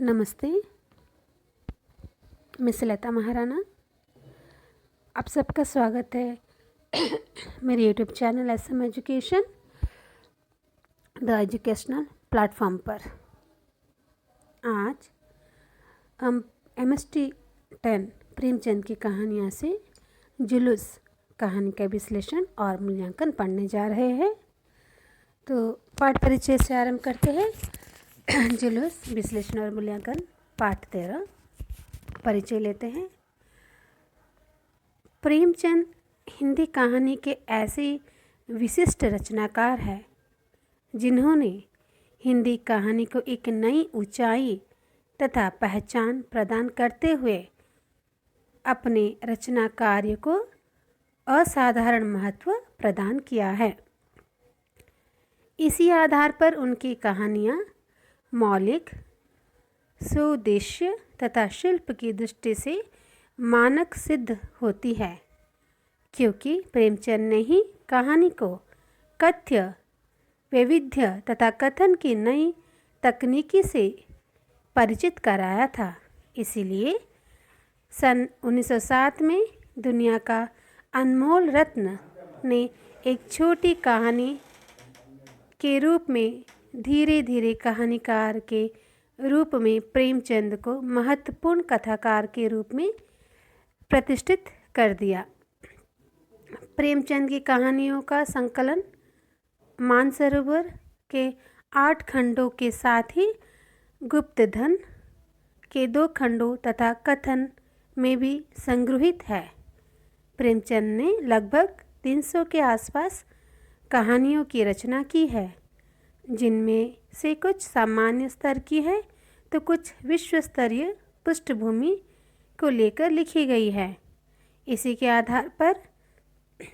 नमस्ते, मैं सुलता महाराणा। आप सबका स्वागत है मेरे YouTube channel SM education the educational platform पर। आज हम MST 10 प्रेमचंद की कहानियाँ से जुलूस कहानी का विश्लेषण और मूल्यांकन पढ़ने जा रहे हैं। तो पाठ परिचय से आरंभ करते हैं। जुलूस विश्लेषण और मूल्यांकन पाठ 13 परिचय लेते हैं। प्रेमचंद हिंदी कहानी के ऐसे विशिष्ट रचनाकार हैं जिन्होंने हिंदी कहानी को एक नई ऊंचाई तथा पहचान प्रदान करते हुए अपने रचना कार्य को असाधारण महत्व प्रदान किया है। इसी आधार पर उनकी कहानियाँ मौलिक, सुउद्देश्य तथा शिल्प की दृष्टि से मानक सिद्ध होती है, क्योंकि प्रेमचंद ने ही कहानी को कथ्य, वैविध्य तथा कथन की नई तकनीकी से परिचित कराया था। इसीलिए सन 1907 में दुनिया का अनमोल रत्न ने एक छोटी कहानी के रूप में धीरे धीरे कहानीकार के रूप में प्रेमचंद को महत्वपूर्ण कथाकार के रूप में प्रतिष्ठित कर दिया। प्रेमचंद की कहानियों का संकलन मानसरोवर के 8 खंडों के साथ ही गुप्तधन के 2 खंडों तथा कथन में भी संग्रहित है। प्रेमचंद ने लगभग 300 के आसपास कहानियों की रचना की है, जिनमें से कुछ सामान्य स्तर की है तो कुछ विश्व स्तरीय पृष्ठभूमि को लेकर लिखी गई है। इसी के आधार पर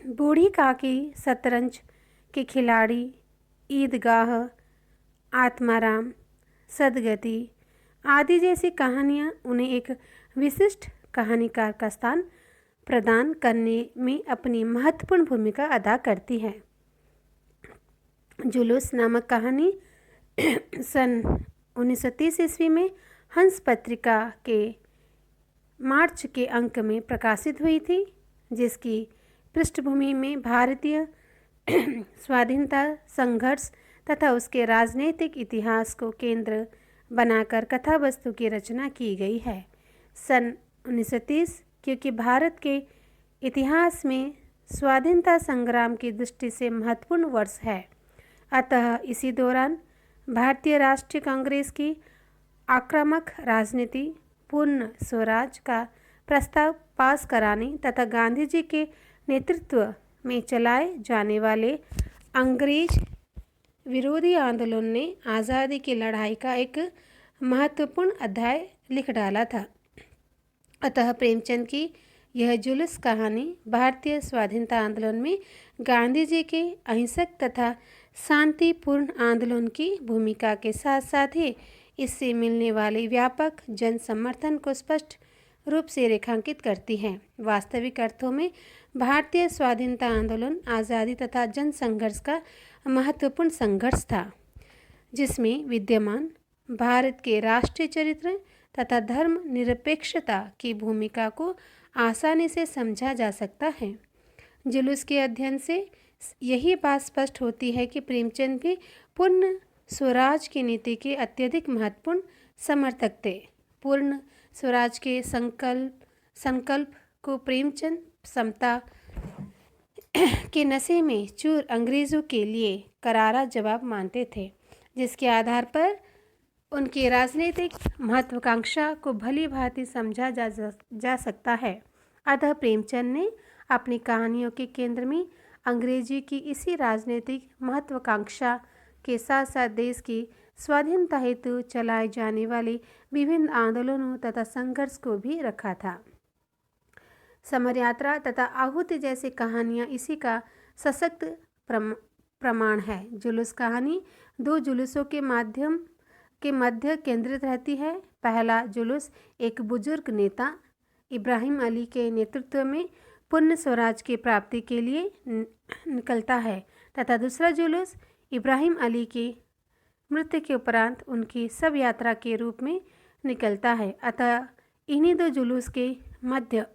बूढ़ी काकी, शतरंज के खिलाड़ी, ईदगाह, आत्माराम, सदगति आदि जैसी कहानियाँ उन्हें एक विशिष्ट कहानीकार का स्थान प्रदान करने में अपनी महत्वपूर्ण भूमिका अदा करती है। जुलूस नामक कहानी सन 1930 ईस्वी में हंस पत्रिका के मार्च के अंक में प्रकाशित हुई थी, जिसकी पृष्ठभूमि में भारतीय स्वाधीनता संघर्ष तथा उसके राजनीतिक इतिहास को केंद्र बनाकर कथा वस्तु की रचना की गई है। सन 1930 क्योंकि भारत के इतिहास में स्वाधीनता संग्राम की दृष्टि से महत्वपूर्ण वर्ष है, अतः इसी दौरान भारतीय राष्ट्रीय कांग्रेस की आक्रामक राजनीति, पूर्ण स्वराज का प्रस्ताव पास कराने तथा गांधी जी के नेतृत्व में चलाए जाने वाले अंग्रेज विरोधी आंदोलन ने आज़ादी की लड़ाई का एक महत्वपूर्ण अध्याय लिख डाला था। अतः प्रेमचंद की यह जुलूस कहानी भारतीय स्वाधीनता आंदोलन में गांधी जी के अहिंसक तथा शांतिपूर्ण आंदोलन की भूमिका के साथ साथ ही इससे मिलने वाले व्यापक जन समर्थन को स्पष्ट रूप से रेखांकित करती है। वास्तविक अर्थों में भारतीय स्वाधीनता आंदोलन आज़ादी तथा जन संघर्ष का महत्वपूर्ण संघर्ष था, जिसमें विद्यमान भारत के राष्ट्रीय चरित्र तथा धर्म निरपेक्षता की भूमिका को आसानी से समझा जा सकता है। जुलूस के अध्ययन से यही बात स्पष्ट होती है कि प्रेमचंद भी पूर्ण स्वराज की नीति के अत्यधिक महत्वपूर्ण समर्थक थे। पूर्ण स्वराज के संकल्प को प्रेमचंद समता के नशे में चूर अंग्रेज़ों के लिए करारा जवाब मानते थे, जिसके आधार पर उनकी राजनीतिक महत्वाकांक्षा को भली भांति समझा जा सकता है। अतः प्रेमचंद ने अपनी कहानियों के केंद्र में अंग्रेजी की इसी राजनीतिक महत्वाकांक्षा के साथ साथ देश की स्वाधीनता हेतु चलाए जाने वाले विभिन्न आंदोलनों तथा संघर्ष को भी रखा था। समर यात्रा तथा आहुति जैसी कहानियाँ इसी का सशक्त प्रमाण है। जुलूस कहानी 2 जुलूसों के मध्य केंद्रित रहती है। पहला जुलूस एक बुजुर्ग नेता इब्राहिम अली के नेतृत्व में पूर्ण स्वराज की प्राप्ति के लिए निकलता है तथा दूसरा जुलूस इब्राहिम अली की मृत्यु के उपरांत उनकी शव यात्रा के रूप में निकलता है। अतः इन्हीं दो जुलूस के मध्य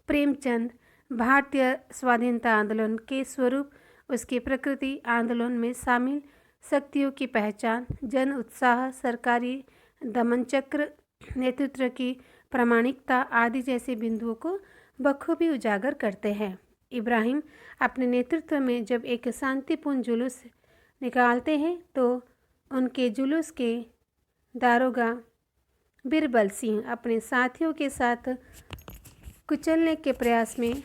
प्रेमचंद भारतीय स्वाधीनता आंदोलन के स्वरूप, उसकी प्रकृति, आंदोलन में शामिल शक्तियों की पहचान, जन उत्साह, सरकारी दमनचक्र, नेतृत्व की प्रामाणिकता आदि जैसे बिंदुओं को बखूबी उजागर करते हैं। इब्राहिम अपने नेतृत्व में जब एक शांतिपूर्ण जुलूस निकालते हैं तो उनके जुलूस के दारोगा बीरबल सिंह अपने साथियों के साथ कुचलने के प्रयास में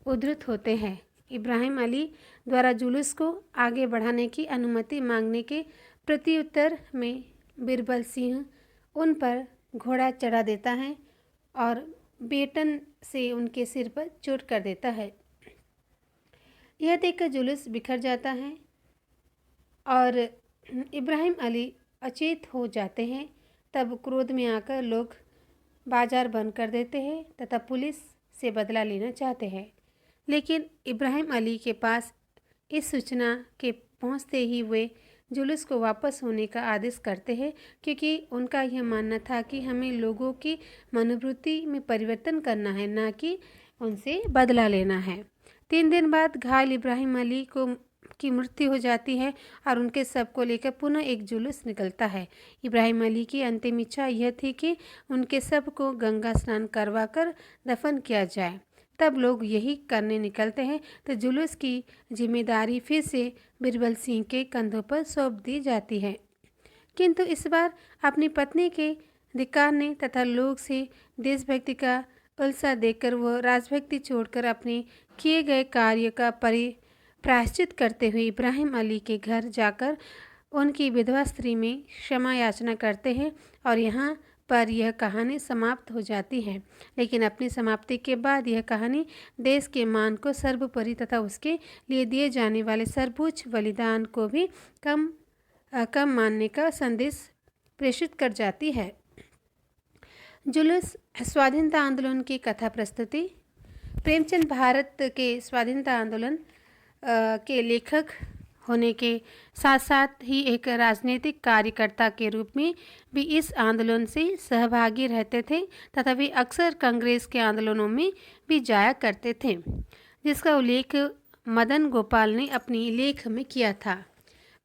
उद्धृत होते हैं। इब्राहिम अली द्वारा जुलूस को आगे बढ़ाने की अनुमति मांगने के प्रत्युत्तर में बीरबल सिंह उन पर घोड़ा चढ़ा देता है और बेटन से उनके सिर पर चोट कर देता है। यह देखकर जुलूस बिखर जाता है और इब्राहिम अली अचेत हो जाते हैं। तब क्रोध में आकर लोग बाजार बंद कर देते हैं तथा पुलिस से बदला लेना चाहते हैं, लेकिन इब्राहिम अली के पास इस सूचना के पहुंचते ही वे जुलूस को वापस होने का आदेश करते हैं, क्योंकि उनका यह मानना था कि हमें लोगों की मनोवृत्ति में परिवर्तन करना है, न कि उनसे बदला लेना है। 3 दिन बाद घायल इब्राहिम अली की मृत्यु हो जाती है और उनके शव को लेकर पुनः एक जुलूस निकलता है। इब्राहिम अली की अंतिम इच्छा यह थी कि उनके शव को गंगा स्नान करवाकर दफन किया जाए। तब लोग यही करने निकलते हैं तो जुलूस की जिम्मेदारी फिर से बीरबल सिंह के कंधों पर सौंप दी जाती है, किंतु इस बार अपनी पत्नी के धिक्कारने तथा लोग से देशभक्ति का उल्सा देखकर वो राजभक्ति छोड़कर अपने किए गए कार्य का प्रायश्चित करते हुए इब्राहिम अली के घर जाकर उनकी विधवा स्त्री में क्षमा याचना करते हैं और यहाँ पर यह कहानी समाप्त हो जाती है। लेकिन अपनी समाप्ति के बाद यह कहानी देश के मान को सर्वोपरि तथा उसके लिए दिए जाने वाले सर्वोच्च बलिदान को भी कम मानने का संदेश प्रेषित कर जाती है। जुलूस स्वाधीनता आंदोलन की कथा प्रस्तुति। प्रेमचंद भारत के स्वाधीनता आंदोलन के लेखक होने के साथ साथ ही एक राजनीतिक कार्यकर्ता के रूप में भी इस आंदोलन से सहभागी रहते थे तथा वे अक्सर कांग्रेस के आंदोलनों में भी जाया करते थे, जिसका उल्लेख मदन गोपाल ने अपनी लेख में किया था।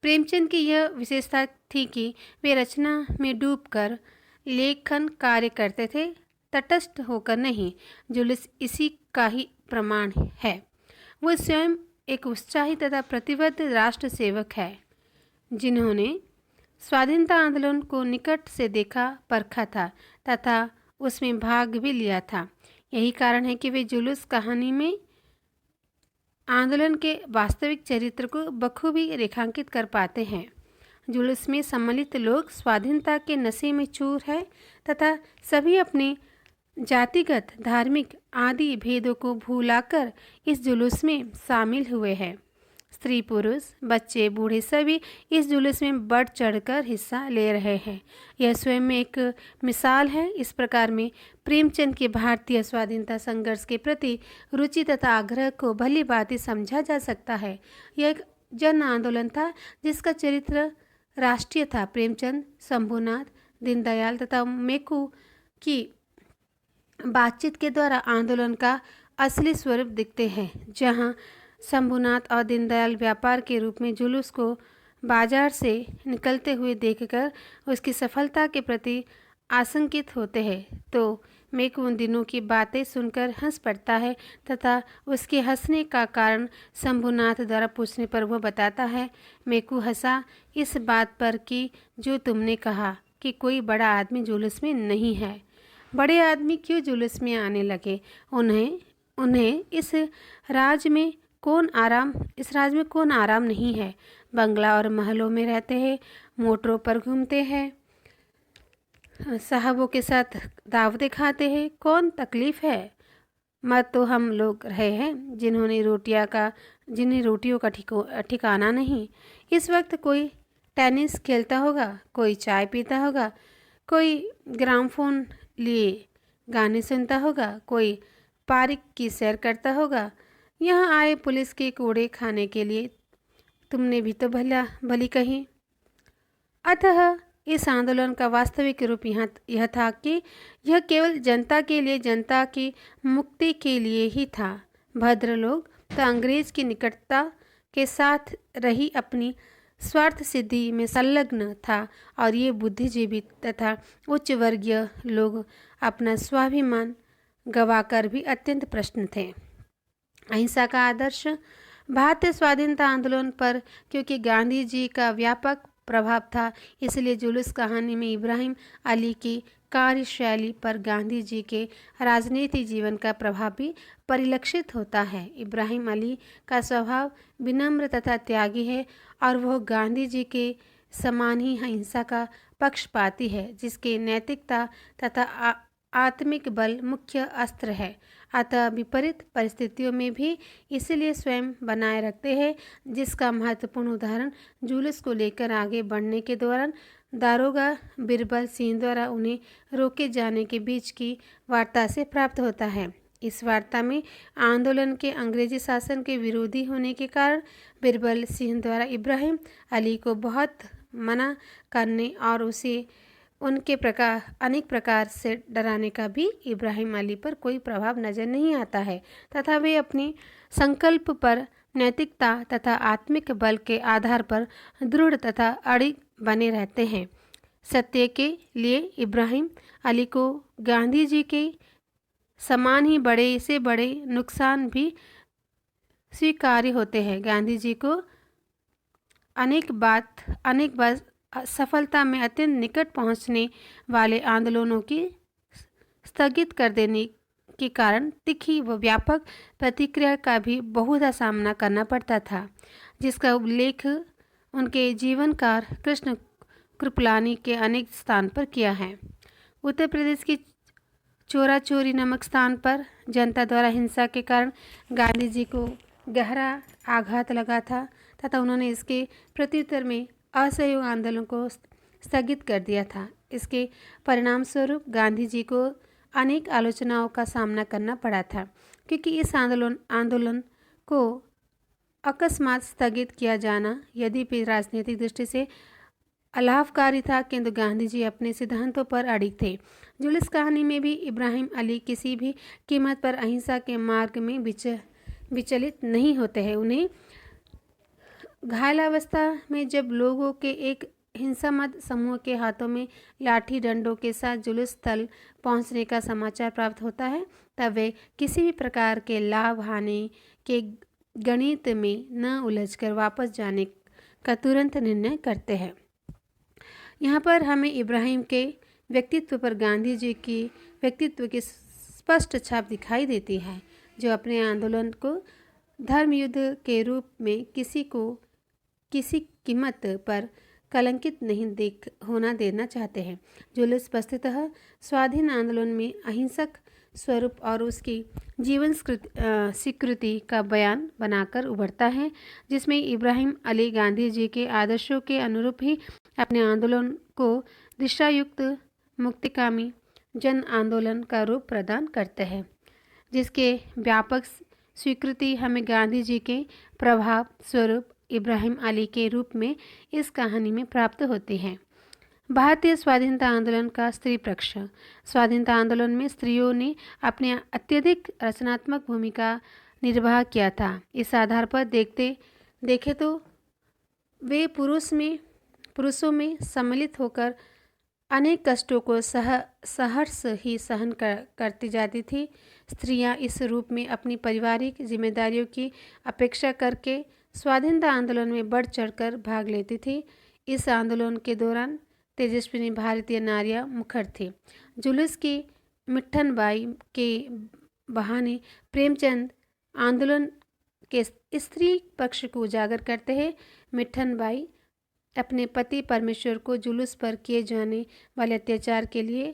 प्रेमचंद की यह विशेषता थी कि वे रचना में डूबकर लेखन कार्य करते थे, तटस्थ होकर नहीं। जुलूस इसी का ही प्रमाण है। वो स्वयं एक उत्साही तथा प्रतिबद्ध राष्ट्र सेवक है, जिन्होंने स्वाधीनता आंदोलन को निकट से देखा, परखा था तथा उसमें भाग भी लिया था। यही कारण है कि वे जुलूस कहानी में आंदोलन के वास्तविक चरित्र को बखूबी रेखांकित कर पाते हैं। जुलूस में सम्मिलित लोग स्वाधीनता के नशे में चूर है तथा सभी अपने जातिगत, धार्मिक आदि भेदों को भुलाकर इस जुलूस में शामिल हुए हैं। स्त्री, पुरुष, बच्चे, बूढ़े सभी इस जुलूस में बढ़ चढ़कर हिस्सा ले रहे हैं। यह स्वयं में एक मिसाल है। इस प्रकार में प्रेमचंद के भारतीय स्वाधीनता संघर्ष के प्रति रुचि तथा आग्रह को भली भांति समझा जा सकता है। यह एक जन आंदोलन था जिसका चरित्र राष्ट्रीय था। प्रेमचंद, शंभुनाथ, दीनदयाल तथा मेकू की बातचीत के द्वारा आंदोलन का असली स्वरूप दिखते हैं। जहां शंभुनाथ और दीनदयाल व्यापार के रूप में जुलूस को बाजार से निकलते हुए देखकर उसकी सफलता के प्रति आशंकित होते हैं, तो मेकू उन दिनों की बातें सुनकर हंस पड़ता है तथा उसके हंसने का कारण शंभुनाथ द्वारा पूछने पर वह बताता है। मेकू हंसा इस बात पर कि जो तुमने कहा कि कोई बड़ा आदमी जुलूस में नहीं है। बड़े आदमी क्यों जुलूस में आने लगे? उन्हें इस राज में कौन आराम नहीं है। बंगला और महलों में रहते हैं, मोटरों पर घूमते हैं, साहबों के साथ दावतें खाते हैं। कौन तकलीफ है? मत तो हम लोग रहे हैं जिन्हें रोटियों का ठिकाना नहीं। इस वक्त कोई टेनिस खेलता होगा, कोई चाय पीता होगा, कोई ग्रामोफोन लिए गाने सुनता होगा, कोई पार्क की सैर करता होगा। यहाँ आए पुलिस के कूड़े खाने के लिए तुमने भी तो भली कही। अतः इस आंदोलन का वास्तविक रूप यह था कि यह केवल जनता के लिए, जनता की मुक्ति के लिए ही था। भद्र लोग तो अंग्रेज की निकटता के साथ रही अपनी स्वार्थ सिद्धि में संलग्न था और ये बुद्धिजीवी तथा उच्च वर्गीय लोग अपना स्वाभिमान गवाकर भी अत्यंत प्रसन्न थे। अहिंसा का आदर्श भारतीय स्वाधीनता आंदोलन पर क्योंकि गांधी जी का व्यापक प्रभाव था, इसलिए जुलूस कहानी में इब्राहिम अली की कार्यशैली पर गांधी जी के राजनीतिक जीवन का प्रभाव भी परिलक्षित होता है। इब्राहिम अली का स्वभाव विनम्र तथा त्यागी है और वह गांधी जी के समान ही अहिंसा का पक्षपाती है, जिसके नैतिकता तथा आत्मिक बल मुख्य अस्त्र है। अतः विपरीत परिस्थितियों में भी इसलिए स्वयं बनाए रखते हैं, जिसका महत्वपूर्ण उदाहरण जुलूस को लेकर आगे बढ़ने के दौरान दारोगा बिरबल सिंह द्वारा उन्हें रोके जाने के बीच की वार्ता से प्राप्त होता है। इस वार्ता में आंदोलन के अंग्रेजी शासन के विरोधी होने के कारण बिरबल सिंह द्वारा इब्राहिम अली को बहुत मना करने और उसे उनके अनेक प्रकार से डराने का भी इब्राहिम अली पर कोई प्रभाव नजर नहीं आता है तथा वे अपनी संकल्प पर नैतिकता तथा आत्मिक बल के आधार पर दृढ़ तथा अड़िग बने रहते हैं। सत्य के लिए इब्राहिम अली को गांधी जी के समान ही बड़े से बड़े नुकसान भी स्वीकार्य होते हैं। गांधी जी को अनेक बार सफलता में अत्यंत निकट पहुंचने वाले आंदोलनों की स्थगित कर देने के कारण तीखी व व्यापक प्रतिक्रिया का भी बहुधा सामना करना पड़ता था, जिसका उल्लेख उनके जीवनकार कृष्ण कृपलानी के अनेक स्थान पर किया है। उत्तर प्रदेश की चोरा चोरी नामक स्थान पर जनता द्वारा हिंसा के कारण गांधी जी को गहरा आघात लगा था तथा उन्होंने इसके प्रत्युत्तर में असहयोग आंदोलन को स्थगित कर दिया था। इसके परिणाम स्वरूप गांधी जी को अनेक आलोचनाओं का सामना करना पड़ा था, क्योंकि इस आंदोलन को अकस्मात स्थगित किया जाना यद्यपि राजनीतिक दृष्टि से अलाभकारी था, किंतु गांधी जी अपने सिद्धांतों पर अड़िग थे। जुलूस कहानी में भी इब्राहिम अली किसी भी कीमत पर अहिंसा के मार्ग में विचलित नहीं होते हैं। उन्हें घायलावस्था में जब लोगों के एक हिंसामद समूह के हाथों में लाठी डंडों के साथ जुलूस स्थल पहुंचने का समाचार प्राप्त होता है, तब वे किसी भी प्रकार के लाभ हानि के गणित में न उलझकर वापस जाने का तुरंत निर्णय करते हैं। यहाँ पर हमें इब्राहिम के व्यक्तित्व पर गांधी जी की व्यक्तित्व की स्पष्ट छाप दिखाई देती है, जो अपने आंदोलन को धर्मयुद्ध के रूप में किसी कीमत पर कलंकित नहीं होना देना चाहते हैं। जुलूस वस्तुतः स्वाधीन आंदोलन में अहिंसक स्वरूप और उसकी जीवन स्वीकृति का बयान बनाकर उभरता है, जिसमें इब्राहिम अली गांधी जी के आदर्शों के अनुरूप ही अपने आंदोलन को दिशायुक्त मुक्तिकामी जन आंदोलन का रूप प्रदान करते हैं, जिसके व्यापक स्वीकृति हमें गांधी जी के प्रभाव स्वरूप इब्राहिम अली के रूप में इस कहानी में प्राप्त होती है। भारतीय स्वाधीनता आंदोलन का स्त्री पक्ष। स्वाधीनता आंदोलन में स्त्रियों ने अपने अत्यधिक रचनात्मक भूमिका निर्वाह किया था। इस आधार पर देखें तो वे पुरुषों में सम्मिलित होकर अनेक कष्टों को सहर्ष ही सहन करती जाती थी। स्त्रियां इस रूप में अपनी पारिवारिक जिम्मेदारियों की अपेक्षा करके स्वाधीनता आंदोलन में बढ़ चढ़कर भाग लेती थी। इस आंदोलन के दौरान तेजस्विनी भारतीय नारियां मुखर थी। जुलूस की मिट्ठन बाई के बहाने प्रेमचंद आंदोलन के स्त्री पक्ष को उजागर करते हैं। मिट्ठन बाई अपने पति परमेश्वर को जुलूस पर किए जाने वाले अत्याचार के लिए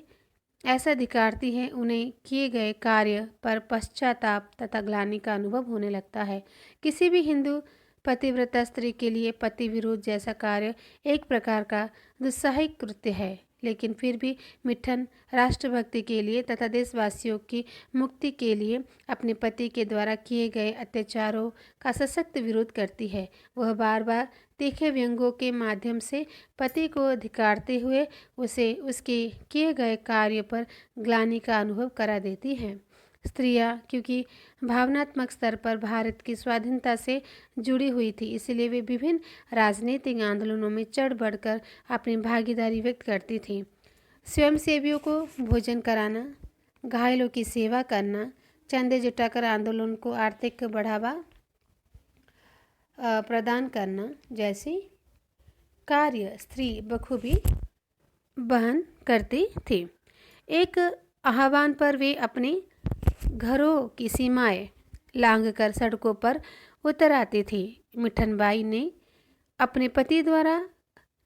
ऐसा धिक्कारती है। उन्हें किए गए कार्य पर पश्चाताप तथा ग्लानि का अनुभव होने लगता है। किसी भी हिंदू पतिव्रता स्त्री के लिए पति विरोध जैसा कार्य एक प्रकार का दुस्साहसिक कृत्य है, लेकिन फिर भी मिट्ठन राष्ट्रभक्ति के लिए तथा देशवासियों की मुक्ति के लिए अपने पति के द्वारा किए गए अत्याचारों का सशक्त विरोध करती है। वह बार बार तीखे व्यंग्यों के माध्यम से पति को धिक्कारते हुए उसे उसके किए गए कार्य पर ग्लानि का अनुभव करा देती हैं। स्त्रियां क्योंकि भावनात्मक स्तर पर भारत की स्वाधीनता से जुड़ी हुई थी, इसलिए वे विभिन्न राजनीतिक आंदोलनों में चढ़ बढ़कर अपनी भागीदारी व्यक्त करती थीं। स्वयंसेवियों को भोजन कराना, घायलों की सेवा करना, चंदे जुटाकर आंदोलन को आर्थिक बढ़ावा प्रदान करना जैसे कार्य स्त्री बखूबी वहन करती थी। एक आह्वान पर वे अपने घरों की सीमाएं लांघकर सड़कों पर उतर आती थी। मिठनबाई ने अपने पति द्वारा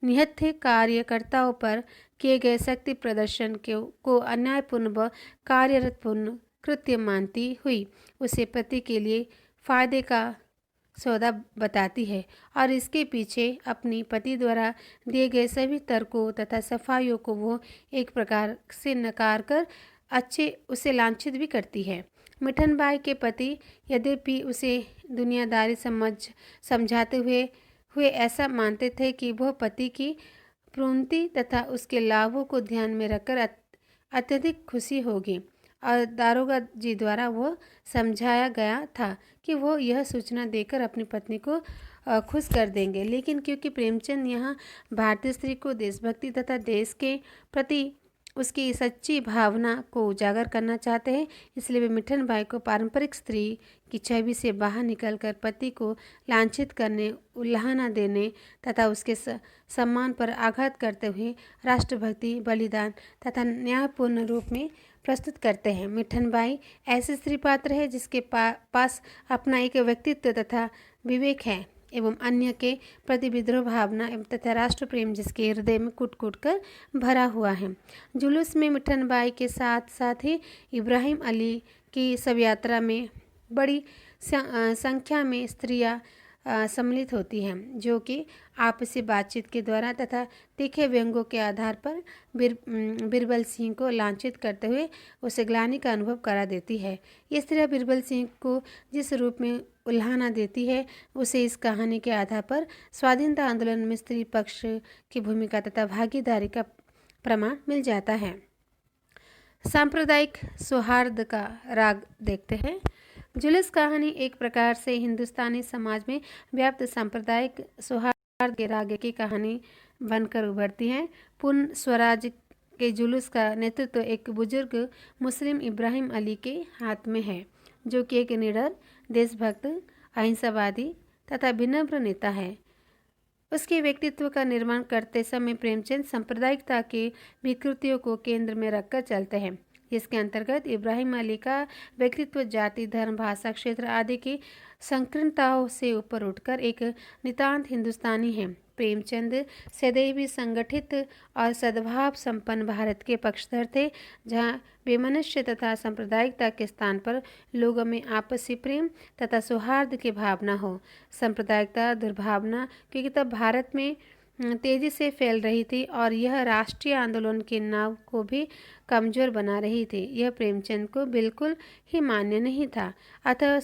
निहत्थे कार्यकर्ताओं पर किए गए शक्ति प्रदर्शन को अन्यायपूर्ण व कार्यरतपूर्ण कृत्य मानती हुई उसे पति के लिए फायदे का सौदा बताती है और इसके पीछे अपनी पति द्वारा दिए गए सभी तर्कों तथा सफाइयों को वो एक प्रकार से नकार कर उसे लांछित भी करती है। मिठनबाई के पति यद्यपि उसे दुनियादारी समझाते हुए ऐसा मानते थे कि वह पति की प्रोन्नति तथा उसके लाभों को ध्यान में रखकर अत्यधिक खुशी होगी और दारोगा जी द्वारा वह समझाया गया था कि वो यह सूचना देकर अपनी पत्नी को खुश कर देंगे। लेकिन क्योंकि प्रेमचंद यहाँ भारतीय स्त्री को देशभक्ति तथा देश के प्रति उसकी सच्ची भावना को उजागर करना चाहते हैं, इसलिए वे मिठनबाई को पारंपरिक स्त्री की छवि से बाहर निकलकर पति को लांछित करने, उल्हाना देने तथा उसके सम्मान पर आघात करते हुए राष्ट्रभक्ति, बलिदान तथा न्यायपूर्ण रूप में प्रस्तुत करते हैं। मिठनबाई ऐसी स्त्री पात्र है जिसके पास अपना एक व्यक्तित्व तथा विवेक है एवं अन्य के प्रति विद्रोह भावना एवं तथा राष्ट्र प्रेम जिसके हृदय में कूट कूट कर भरा हुआ है। जुलूस में मिठनबाई के साथ साथ ही इब्राहिम अली की शव यात्रा में बड़ी संख्या में स्त्रियां सम्मिलित होती हैं, जो कि आपसी बातचीत के द्वारा तथा तीखे व्यंग्यों के आधार पर बीरबल सिंह को लांछित करते हुए उसे ग्लानि का अनुभव करा देती है। ये स्त्रियां बीरबल सिंह को जिस रूप में उल्हाना देती है उसे इस कहानी के आधार पर स्वाधीनता आंदोलन में स्त्री पक्ष की भूमिका तथा भागीदारी का प्रमाण मिल जाता है। सांप्रदायिक सौहार्द का राग देखते हैं। जुलूस कहानी एक प्रकार से हिंदुस्तानी समाज में व्याप्त सांप्रदायिक सौहार्द के राग की कहानी बनकर उभरती है। पूर्ण स्वराज के जुलूस का नेतृत्व एक बुजुर्ग मुस्लिम इब्राहिम अली के हाथ में है, जो कि एक निडर, देशभक्त, अहिंसावादी तथा विनम्र नेता है। उसके व्यक्तित्व का निर्माण करते समय प्रेमचंद सांप्रदायिकता की विकृतियों को केंद्र में रखकर चलते हैं, जिसके अंतर्गत इब्राहिम अली का व्यक्तित्व जाति, धर्म, भाषा, क्षेत्र आदि की संकीर्णताओं से ऊपर उठकर एक नितांत हिंदुस्तानी है। प्रेमचंद सदैव ही संगठित और सद्भाव संपन्न भारत के पक्षधर थे, जहाँ बेमनुष्य तथा सांप्रदायिकता के स्थान पर लोगों में आपसी प्रेम तथा सौहार्द की भावना हो। सांप्रदायिकता दुर्भावना क्योंकि तब भारत में तेजी से फैल रही थी और यह राष्ट्रीय आंदोलन के नाव को भी कमजोर बना रही थी। यह प्रेमचंद को बिल्कुल ही मान्य नहीं था। अतः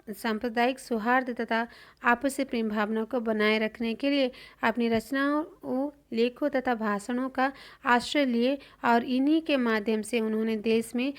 सांप्रदायिक सौहार्द तथा आपसी प्रेम भावना को बनाए रखने के लिए अपनी रचनाओं, लेखों तथा भाषणों का आश्रय लिए और इन्हीं के माध्यम से उन्होंने देश में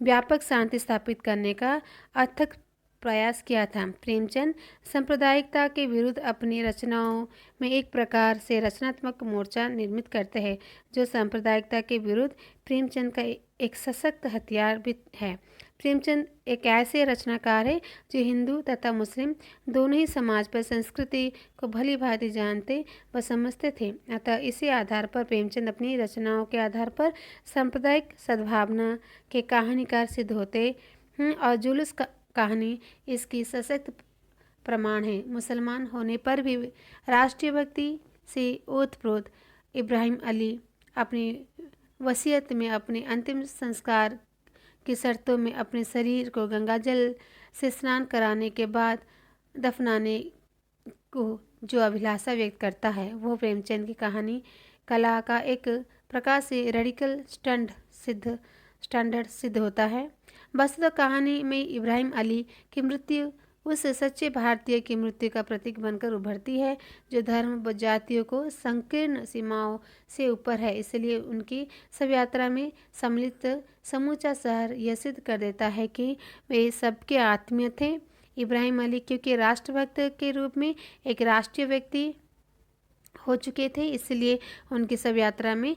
व्यापक शांति स्थापित करने का अथक प्रयास किया था। प्रेमचंद सांप्रदायिकता के विरुद्ध अपनी रचनाओं में एक प्रकार से रचनात्मक मोर्चा निर्मित करते हैं, जो सांप्रदायिकता के विरुद्ध प्रेमचंद का एक सशक्त हथियार भी है। प्रेमचंद एक ऐसे रचनाकार है जो हिंदू तथा मुस्लिम दोनों ही समाज पर संस्कृति को भली भांति जानते व समझते थे। अतः इसी आधार पर प्रेमचंद अपनी रचनाओं के आधार पर सांप्रदायिक सद्भावना के कहानीकार सिद्ध होते हैं और जुलूस कहानी इसकी सशक्त प्रमाण है। मुसलमान होने पर भी राष्ट्रीय भक्ति से ओतप्रोत इब्राहिम अली अपनी वसीयत में अपने अंतिम संस्कार की शर्तों में अपने शरीर को गंगाजल से स्नान कराने के बाद दफनाने को जो अभिलाषा व्यक्त करता है, वो प्रेमचंद की कहानी कला का एक प्रकार से रेडिकल स्टैंडर्ड सिद्ध होता है। वस्तुतः कहानी में इब्राहिम अली की मृत्यु उस सच्चे भारतीय की मृत्यु का प्रतीक बनकर उभरती है, जो धर्म व जातियों को संकीर्ण सीमाओं से ऊपर है। इसलिए उनकी शव यात्रा में सम्मिलित समूचा शहर यह सिद्ध कर देता है कि वे सबके आत्मीय थे। इब्राहिम अली क्योंकि राष्ट्रभक्त के रूप में एक राष्ट्रीय व्यक्ति हो चुके थे, इसलिए उनकी शव यात्रा में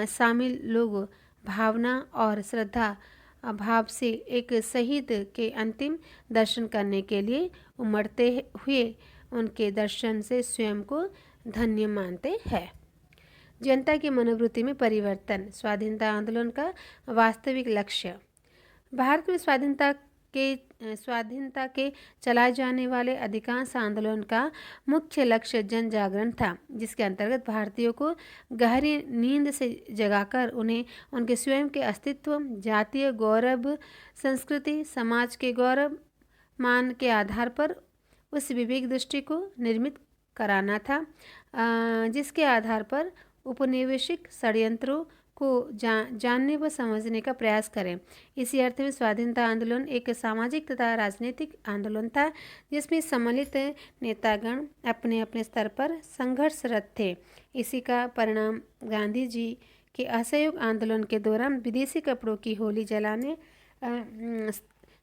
शामिल लोग भावना और श्रद्धा भाव से एक शहीद के अंतिम दर्शन करने के लिए उमड़ते हुए उनके दर्शन से स्वयं को धन्य मानते हैं। जनता की मनोवृत्ति में परिवर्तन, स्वाधीनता आंदोलन का वास्तविक लक्ष्य। भारत में स्वाधीनता के चलाए जाने वाले अधिकांश आंदोलन का मुख्य लक्ष्य जन जागरण था, जिसके अंतर्गत भारतीयों को गहरी नींद से जगाकर उन्हें उनके स्वयं के अस्तित्व, जातीय गौरव, संस्कृति, समाज के गौरव मान के आधार पर उस विवेक दृष्टि को निर्मित कराना था, जिसके आधार पर उपनिवेशिक षड्यंत्रों को जानने व समझने का प्रयास करें। इसी अर्थ में स्वाधीनता आंदोलन एक सामाजिक तथा राजनीतिक आंदोलन था, जिसमें सम्मिलित नेतागण अपने अपने स्तर पर संघर्षरत थे। इसी का परिणाम गांधी जी के असहयोग आंदोलन के दौरान विदेशी कपड़ों की होली जलाने,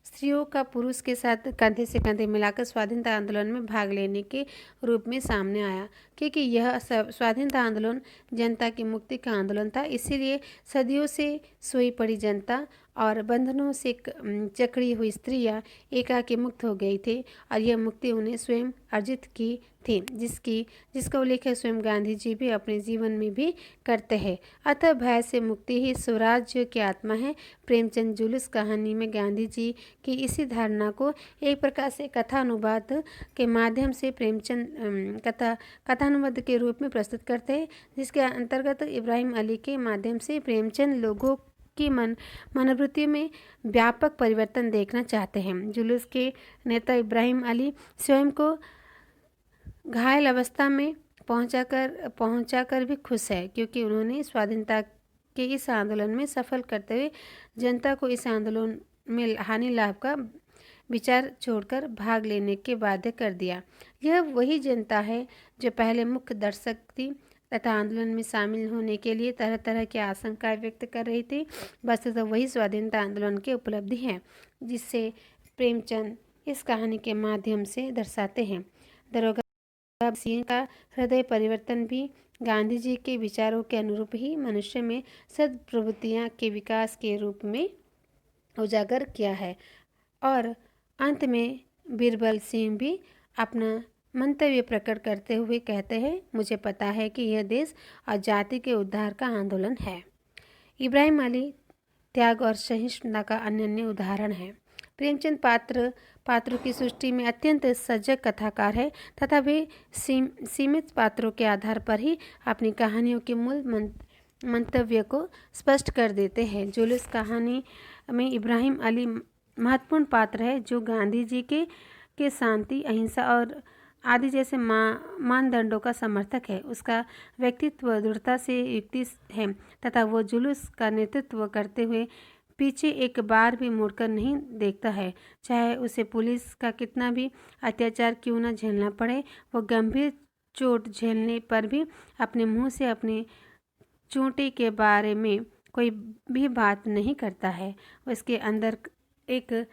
स्त्रियों का पुरुष के साथ कंधे से कंधे मिलाकर स्वाधीनता आंदोलन में भाग लेने के रूप में सामने आया। क्योंकि यह स्वाधीनता आंदोलन जनता की मुक्ति का आंदोलन था, इसीलिए सदियों से सोई पड़ी जनता और बंधनों से जकड़ी हुई स्त्रियां एकाएक मुक्त हो गई थी, और यह मुक्ति उन्हें स्वयं अर्जित की थी, जिसका उल्लेख स्वयं गांधी जी भी अपने जीवन में भी करते हैं। अतः भय से मुक्ति ही स्वराज्य की आत्मा है। प्रेमचंद जुलूस कहानी में गांधी जी की इसी धारणा को एक प्रकार से कथानुवाद के माध्यम से प्रेमचंद कथानुवाद के रूप में प्रस्तुत करते हैं, जिसके अंतर्गत इब्राहिम अली के माध्यम से प्रेमचंद लोगों की मनोवृत्ति में व्यापक परिवर्तन देखना चाहते हैं। जुलूस के नेता इब्राहिम अली स्वयं को घायल अवस्था में पहुंचाकर भी खुश है, क्योंकि उन्होंने स्वाधीनता के इस आंदोलन में सफल करते हुए जनता को इस आंदोलन में हानि लाभ का विचार छोड़कर भाग लेने के बाध्य कर दिया। यह वही जनता है जो पहले मुख्य दर्शक थी तथा आंदोलन में शामिल होने के लिए तरह तरह की आशंकाएं व्यक्त कर रही थी। वस्तुतः वही स्वाधीनता आंदोलन की उपलब्धि है, जिससे प्रेमचंद इस कहानी के माध्यम से दर्शाते हैं। दरोगा सिंह का हृदय परिवर्तन भी गांधी जी के विचारों के अनुरूप ही मनुष्य में सद्प्रवृत्तियां के विकास के रूप में उजागर किया है। और अंत में बीरबल सिंह भी अपना मंतव्य प्रकट करते हुए कहते हैं, मुझे पता है कि यह देश और जाति के उद्धार का आंदोलन है। इब्राहिम अली त्याग और सहिष्णुता का अनन्य उदाहरण है। प्रेमचंद पात्रों की सृष्टि में अत्यंत सजग कथाकार है तथा वे सीमित पात्रों के आधार पर ही अपनी कहानियों के मूल मंतव्य को स्पष्ट कर देते हैं। जुलूस कहानी में इब्राहिम अली महत्वपूर्ण पात्र है, जो गांधी जी के शांति, अहिंसा और आदि जैसे मानदंडों का समर्थक है। उसका व्यक्तित्व दृढ़ता से युक्ति है तथा वो जुलूस का नेतृत्व करते हुए पीछे एक बार भी मुड़कर नहीं देखता है। चाहे उसे पुलिस का कितना भी अत्याचार क्यों न झेलना पड़े, वो गंभीर चोट झेलने पर भी अपने मुंह से अपने चोटी के बारे में कोई भी बात नहीं करता है। उसके अंदर एक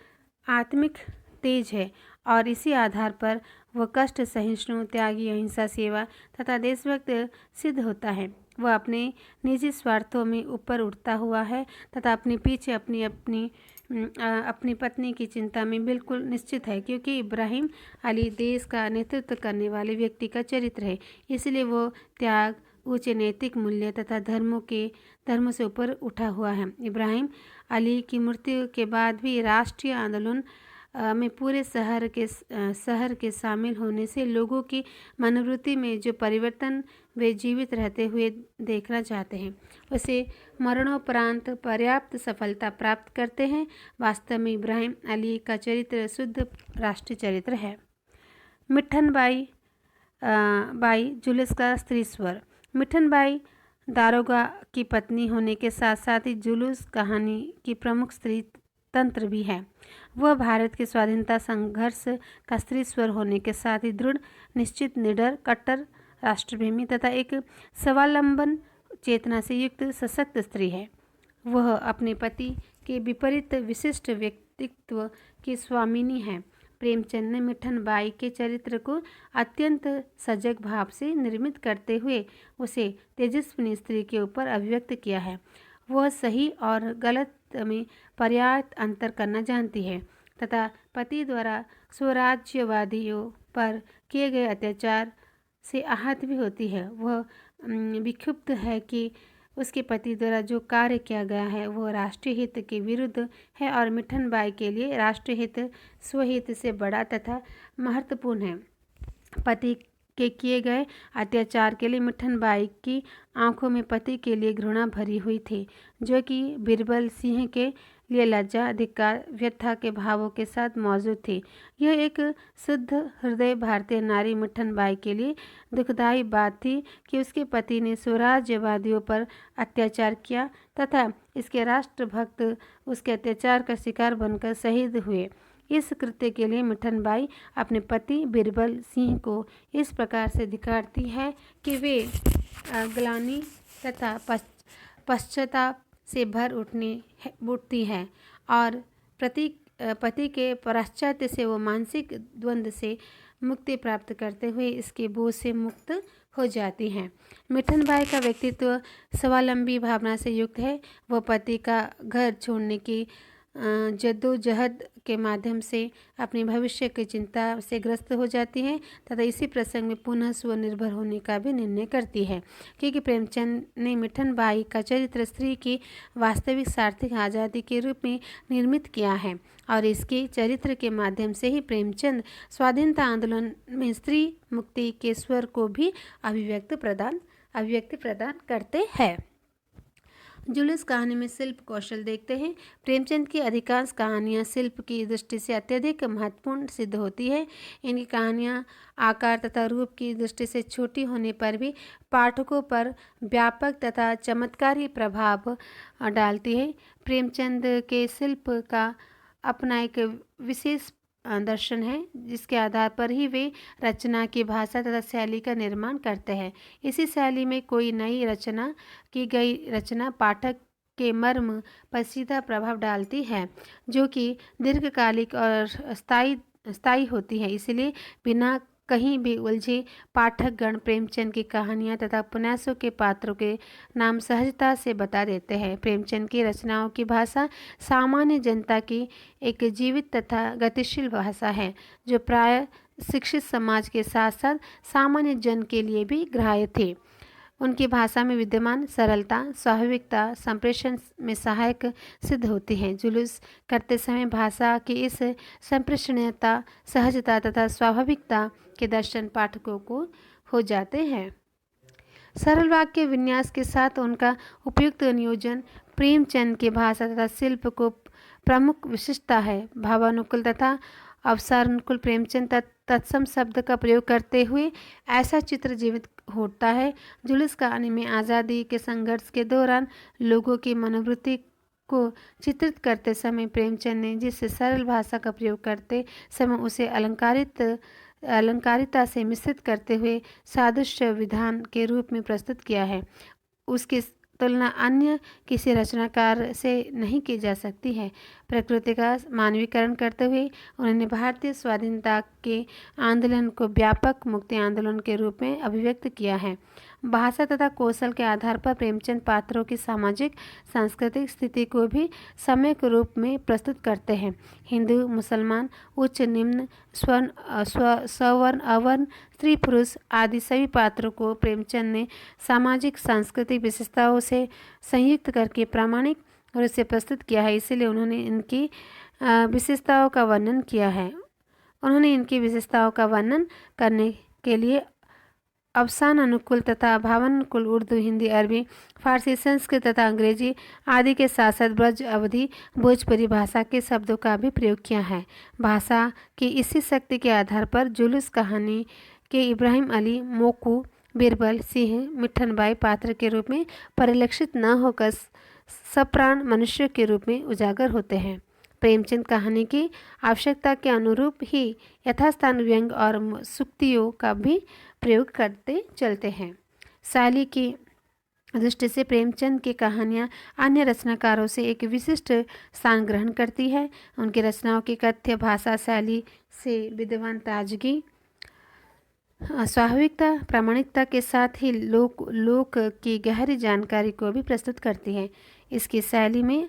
आत्मिक तेज है और इसी आधार पर वह कष्ट सहिष्णु, त्यागी, अहिंसा, सेवा तथा देशभक्त सिद्ध होता है। वह अपने निजी स्वार्थों में ऊपर उठता हुआ है तथा अपने पीछे अपनी पत्नी की चिंता में बिल्कुल निश्चित है, क्योंकि इब्राहिम अली देश का नेतृत्व करने वाले व्यक्ति का चरित्र है। इसलिए वो त्याग, उच्च नैतिक मूल्य तथा धर्मों से ऊपर उठा हुआ है। इब्राहिम अली की मृत्यु के बाद भी राष्ट्रीय आंदोलन में पूरे शहर के शामिल होने से लोगों की मनोवृत्ति में जो परिवर्तन वे जीवित रहते हुए देखना चाहते हैं, उसे मरणोपरांत पर्याप्त सफलता प्राप्त करते हैं। वास्तव में इब्राहिम अली का चरित्र शुद्ध राष्ट्रीय चरित्र है। मिठन बाई जुलूस का स्त्री स्वर। मिठन बाई दारोगा की पत्नी होने के साथ साथ ही जुलूस कहानी की प्रमुख स्त्री तंत्र भी है। वह भारत के स्वाधीनता संघर्ष का स्त्री स्वर होने के साथ ही दृढ़, निश्चित, निडर, कट्टर राष्ट्रप्रेमी तथा एक स्वावलंबन चेतना से युक्त सशक्त स्त्री है। वह अपने पति के विपरीत विशिष्ट व्यक्तित्व की स्वामिनी है। प्रेमचंद ने मिठन बाई के चरित्र को अत्यंत सजग भाव से निर्मित करते हुए उसे तेजस्विनी स्त्री के ऊपर अभिव्यक्त किया है। वह सही और गलत में पर्याप्त अंतर करना जानती है तथा पति द्वारा स्वराज्यवादियों पर किए गए अत्याचार से आहत भी होती है। वह विक्षुब्ध है कि उसके पति द्वारा जो कार्य किया गया है वह राष्ट्रीय हित के विरुद्ध है और मिठन बाई के लिए राष्ट्रीय हित स्वहित से बड़ा तथा महत्वपूर्ण है। पति के किए गए अत्याचार के लिए मिठन बाई की आंखों में पति के लिए घृणा भरी हुई थी, जो कि बीरबल सिंह के लिए लज्जा, धिक्कार, व्यथा के भावों के साथ मौजूद थी। यह एक शुद्ध हृदय भारतीय नारी मिठन बाई के लिए दुखदायी बात थी कि उसके पति ने स्वराज्यवादियों पर अत्याचार किया तथा इसके राष्ट्रभक्त उसके अत्याचार का शिकार बनकर शहीद हुए। इस कृत्य के लिए मिठन बाई अपने पति बीरबल सिंह को इस प्रकार से धिक्कारती है कि वे ग्लानि तथा पश्चाताप से भर उठती है और पति के पश्चात से वो मानसिक द्वंद्व से मुक्ति प्राप्त करते हुए इसके बोझ से मुक्त हो जाती हैं। मिठन बाई का व्यक्तित्व स्वावलंबी भावना से युक्त है। वह पति का घर छोड़ने की जद्दोजहद के माध्यम से अपने भविष्य की चिंता से ग्रस्त हो जाती है तथा इसी प्रसंग में पुनः स्वनिर्भर होने का भी निर्णय करती है, क्योंकि प्रेमचंद ने मिठन बाई का चरित्र स्त्री की वास्तविक सार्थक आज़ादी के रूप में निर्मित किया है और इसके चरित्र के माध्यम से ही प्रेमचंद स्वाधीनता आंदोलन में स्त्री मुक्ति के स्वर को भी अभिव्यक्ति प्रदान करते हैं। जुलूस कहानी में शिल्प कौशल देखते हैं। प्रेमचंद की अधिकांश कहानियाँ शिल्प की दृष्टि से अत्यधिक महत्वपूर्ण सिद्ध होती है। इनकी कहानियाँ आकार तथा रूप की दृष्टि से छोटी होने पर भी पाठकों पर व्यापक तथा चमत्कारी प्रभाव डालती है। प्रेमचंद के शिल्प का अपना एक विशेष दर्शन है, जिसके आधार पर ही वे रचना की भाषा तथा शैली का निर्माण करते हैं। इसी शैली में कोई नई की गई रचना पाठक के मर्म पर सीधा प्रभाव डालती है, जो कि दीर्घकालिक और स्थायी होती है। इसलिए बिना कहीं भी उलझे पाठकगण प्रेमचंद की कहानियाँ तथा उपन्यासों के पात्रों के नाम सहजता से बता देते हैं। प्रेमचंद की रचनाओं की भाषा सामान्य जनता की एक जीवित तथा गतिशील भाषा है, जो प्राय शिक्षित समाज के साथ साथ सामान्य जन के लिए भी ग्राह्य थे। उनकी भाषा में विद्यमान सरलता, स्वाभाविकता संप्रेषण में सहायक सिद्ध होती है। जुलूस करते समय भाषा की इस संप्रेषणीयता, सहजता तथा स्वाभाविकता के दर्शन पाठकों को हो जाते हैं। सरल वाक्य विन्यास के साथ उनका उपयुक्त नियोजन प्रेमचंद की भाषा तथा शिल्प को प्रमुख विशेषता है। भावानुकूल तथा अवसरानुकूल प्रेमचंद तत्सम शब्द का प्रयोग करते हुए ऐसा चित्र जीवित होता है। जुलूस कहानी में आज़ादी के संघर्ष के दौरान लोगों की मनोवृत्ति को चित्रित करते समय प्रेमचंद ने जिस सरल भाषा का प्रयोग करते समय उसे अलंकारिता से मिश्रित करते हुए सादृश्य विधान के रूप में प्रस्तुत किया है, उसकी तुलना अन्य किसी रचनाकार से नहीं की जा सकती है। प्रकृति का मानवीकरण करते हुए उन्होंने भारतीय स्वाधीनता के आंदोलन को व्यापक मुक्ति आंदोलन के रूप में अभिव्यक्त किया है। भाषा तथा कौशल के आधार पर प्रेमचंद पात्रों की सामाजिक सांस्कृतिक स्थिति को भी सम्यक रूप में प्रस्तुत करते हैं। हिंदू, मुसलमान, उच्च निम्न, सवर्ण, अवर्ण, स्त्री पुरुष आदि सभी पात्रों को प्रेमचंद ने सामाजिक सांस्कृतिक विशेषताओं से संयुक्त करके प्रामाणिक रूप से प्रस्तुत किया है। इसलिए उन्होंने इनकी विशेषताओं का वर्णन किया है। उन्होंने इनकी विशेषताओं का वर्णन करने के लिए अवसान अनुकूल तथा भावानुकूल उर्दू, हिंदी, अरबी, फारसी, संस्कृत तथा अंग्रेजी आदि के साथ साथ ब्रज, अवधी, भोजपुरी भाषा के शब्दों का भी प्रयोग किया है। भाषा की इसी शक्ति के आधार पर जुलूस कहानी के इब्राहिम अली, मोकू, बीरबल सिंह, मिठन बाई पात्र के रूप में परिलक्षित न होकर सप्राण मनुष्य के रूप में उजागर होते हैं। प्रेमचंद कहानी की आवश्यकता के अनुरूप ही यथास्थान व्यंग और सूक्तियों का भी प्रयोग करते चलते हैं। शैली की दृष्टि से प्रेमचंद की कहानियाँ अन्य रचनाकारों से एक विशिष्ट स्थान ग्रहण करती है। उनकी रचनाओं की कथ्य भाषा शैली से विद्वान ताजगी, स्वाभाविकता, प्रामाणिकता के साथ ही लोक की गहरी जानकारी को भी प्रस्तुत करती है। इसकी शैली में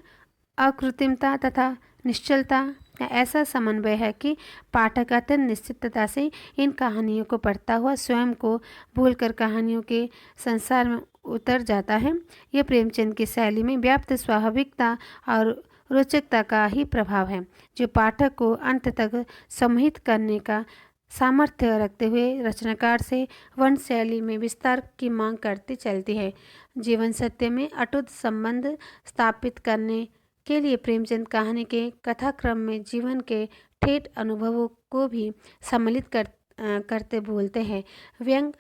अकृत्रिमता तथा निश्चलता का ऐसा समन्वय है कि पाठक अत्यंत निश्चितता से इन कहानियों को पढ़ता हुआ स्वयं को भूलकर कहानियों के संसार में उतर जाता है। यह प्रेमचंद की शैली में व्याप्त स्वाभाविकता और रोचकता का ही प्रभाव है, जो पाठक को अंत तक सम्मोहित करने का सामर्थ्य रखते हुए रचनाकार से वर्ण शैली में विस्तार की मांग करती चलती है। जीवन सत्य में अटूट संबंध स्थापित करने के लिए प्रेमचंद कहानी के कथाक्रम में जीवन के ठेठ अनुभवों को भी सम्मिलित करते बोलते हैं। व्यंग,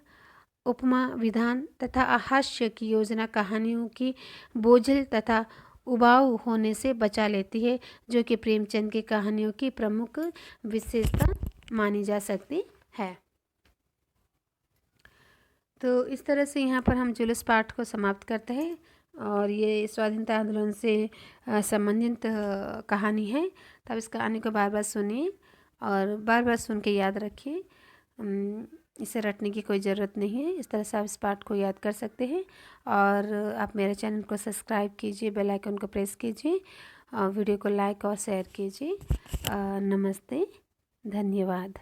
उपमा, विधान तथा हास्य की योजना कहानियों की बोझिल तथा उबाऊ होने से बचा लेती है, जो कि प्रेमचंद की कहानियों की प्रमुख विशेषता मानी जा सकती है। तो इस तरह से यहाँ पर हम जुलूस पाठ को समाप्त करते हैं और ये स्वाधीनता आंदोलन से संबंधित कहानी है। तब इस कहानी को बार बार सुनिए और बार बार सुन के याद रखिए। इसे रटने की कोई ज़रूरत नहीं है। इस तरह से आप इस पाठ को याद कर सकते हैं और आप मेरे चैनल को सब्सक्राइब कीजिए, बेल आइकन को प्रेस कीजिए और वीडियो को लाइक और शेयर कीजिए। नमस्ते, धन्यवाद।